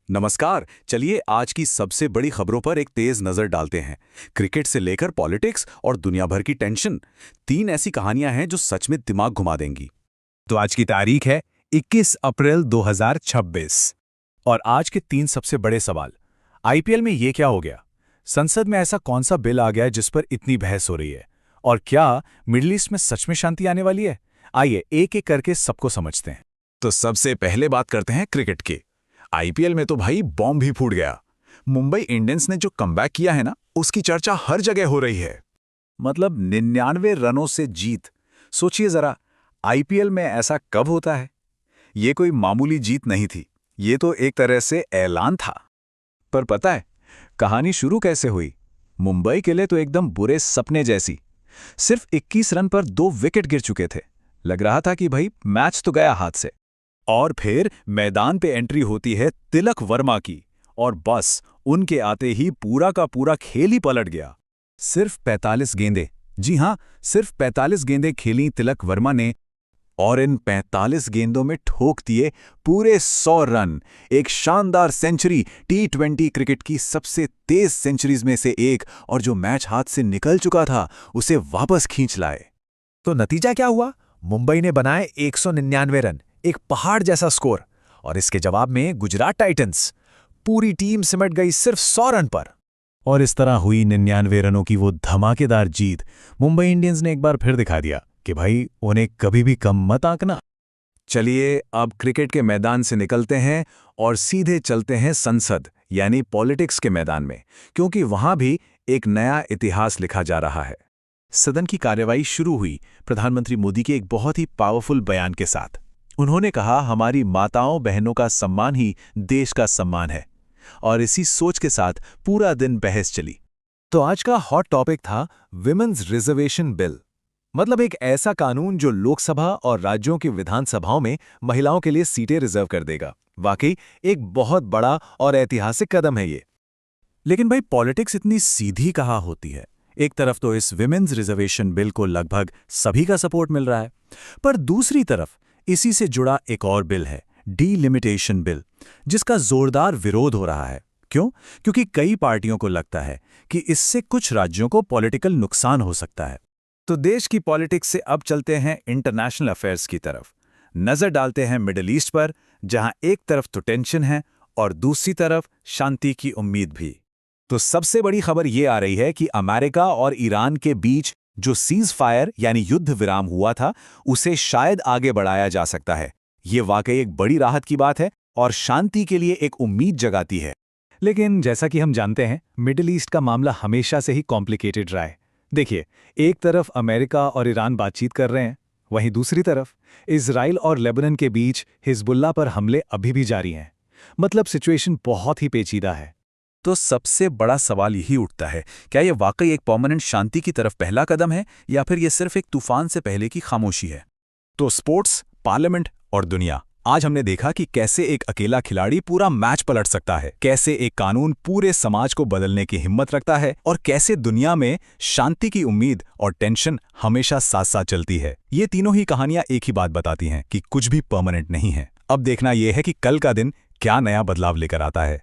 नमस्कार। चलिए आज की सबसे बड़ी खबरों पर एक तेज नजर डालते हैं। क्रिकेट से लेकर पॉलिटिक्स और दुनिया भर की टेंशन, तीन ऐसी कहानियां हैं जो सच में दिमाग घुमा देंगी। तो आज की तारीख है 21 अप्रैल 2026 और आज के तीन सबसे बड़े सवाल। आईपीएल में ये क्या हो गया? संसद में ऐसा कौन सा बिल आ गया है जिस पर इतनी बहस हो रही है? और क्या मिडिल ईस्ट में सच में शांति आने वाली है? आइए एक एक करके सबको समझते हैं। तो सबसे पहले बात करते हैं क्रिकेट की। आईपीएल में तो भाई बॉम्ब ही फूट गया। मुंबई इंडियंस ने जो कमबैक किया है ना, उसकी चर्चा हर जगह हो रही है। मतलब 99 रनों से जीत। सोचिए जरा, आईपीएल में ऐसा कब होता है? ये कोई मामूली जीत नहीं थी, ये तो एक तरह से ऐलान था। पर पता है कहानी शुरू कैसे हुई? मुंबई के लिए तो एकदम बुरे सपने जैसी। सिर्फ 21 रन पर 2 विकेट गिर चुके थे। लग रहा था कि भाई मैच तो गया हाथ से। और फिर मैदान पे एंट्री होती है तिलक वर्मा की, और बस उनके आते ही पूरा का पूरा खेल ही पलट गया। सिर्फ 45 गेंदें, जी हां, सिर्फ 45 गेंदें खेली तिलक वर्मा ने, और इन 45 गेंदों में ठोक दिए पूरे 100 रन। एक शानदार सेंचुरी, टी20 क्रिकेट की सबसे तेज सेंचुरीज में से एक, और जो मैच हाथ से निकल चुका था उसे वापस खींच लाए। तो नतीजा क्या हुआ? मुंबई ने बनाए 199 रन, एक पहाड़ जैसा स्कोर। और इसके जवाब में गुजरात टाइटंस, पूरी टीम सिमट गई सिर्फ 100 रन पर। और इस तरह हुई 99 रनों की वो धमाकेदार जीत। मुंबई इंडियंस ने एक बार फिर दिखा दिया कि भाई उन्हें कभी भी कम मत आंकना। चलिए अब क्रिकेट के मैदान से निकलते हैं और सीधे चलते हैं संसद यानी पॉलिटिक्स के मैदान में, क्योंकि वहां भी एक नया इतिहास लिखा जा रहा है। सदन की कार्यवाही शुरू हुई प्रधानमंत्री मोदी के एक बहुत ही पावरफुल बयान के साथ। उन्होंने कहा, हमारी माताओं बहनों का सम्मान ही देश का सम्मान है। और इसी सोच के साथ पूरा दिन बहस चली। तो आज का हॉट टॉपिक था विमेन्स रिजर्वेशन बिल। मतलब एक ऐसा कानून जो लोकसभा और राज्यों की विधानसभाओं में महिलाओं के लिए सीटें रिजर्व कर देगा। वाकई एक बहुत बड़ा और ऐतिहासिक कदम है ये। लेकिन भाई पॉलिटिक्स इतनी सीधी कहाँ होती है? एक तरफ तो इस विमेन्स रिजर्वेशन बिल को लगभग सभी का सपोर्ट मिल रहा है, पर दूसरी तरफ इसी से जुड़ा एक और बिल है, डीलिमिटेशन बिल, जिसका जोरदार विरोध हो रहा है। क्यों? क्योंकि कई पार्टियों को लगता है कि इससे कुछ राज्यों को पॉलिटिकल नुकसान हो सकता है। तो देश की पॉलिटिक्स से अब चलते हैं इंटरनेशनल अफेयर्स की तरफ। नजर डालते हैं मिडिल ईस्ट पर, जहां एक तरफ तो टेंशन है और दूसरी तरफ शांति की उम्मीद भी। तो सबसे बड़ी खबर ये आ रही है कि अमेरिका और ईरान के बीच जो सीज फायर यानी युद्ध विराम हुआ था, उसे शायद आगे बढ़ाया जा सकता है। ये वाकई एक बड़ी राहत की बात है और शांति के लिए एक उम्मीद जगाती है। लेकिन जैसा कि हम जानते हैं, मिडिल ईस्ट का मामला हमेशा से ही कॉम्प्लिकेटेड रहा है। देखिए, एक तरफ अमेरिका और ईरान बातचीत कर रहे हैं, वहीं दूसरी तरफ इजराइल और लेबनान के बीच हिजबुल्लाह पर हमले अभी भी जारी हैं। मतलब सिचुएशन बहुत ही पेचीदा है। तो सबसे बड़ा सवाल यही उठता है, क्या ये वाकई एक परमानेंट शांति की तरफ पहला कदम है, या फिर ये सिर्फ एक तूफान से पहले की खामोशी है? तो स्पोर्ट्स, पार्लियामेंट और दुनिया, आज हमने देखा कि कैसे एक अकेला खिलाड़ी पूरा मैच पलट सकता है, कैसे एक कानून पूरे समाज को बदलने की हिम्मत रखता है, और कैसे दुनिया में शांति की उम्मीद और टेंशन हमेशा साथ साथ चलती है। ये तीनों ही कहानियां एक ही बात बताती हैं कि कुछ भी परमानेंट नहीं है। अब देखना यह है कि कल का दिन क्या नया बदलाव लेकर आता है।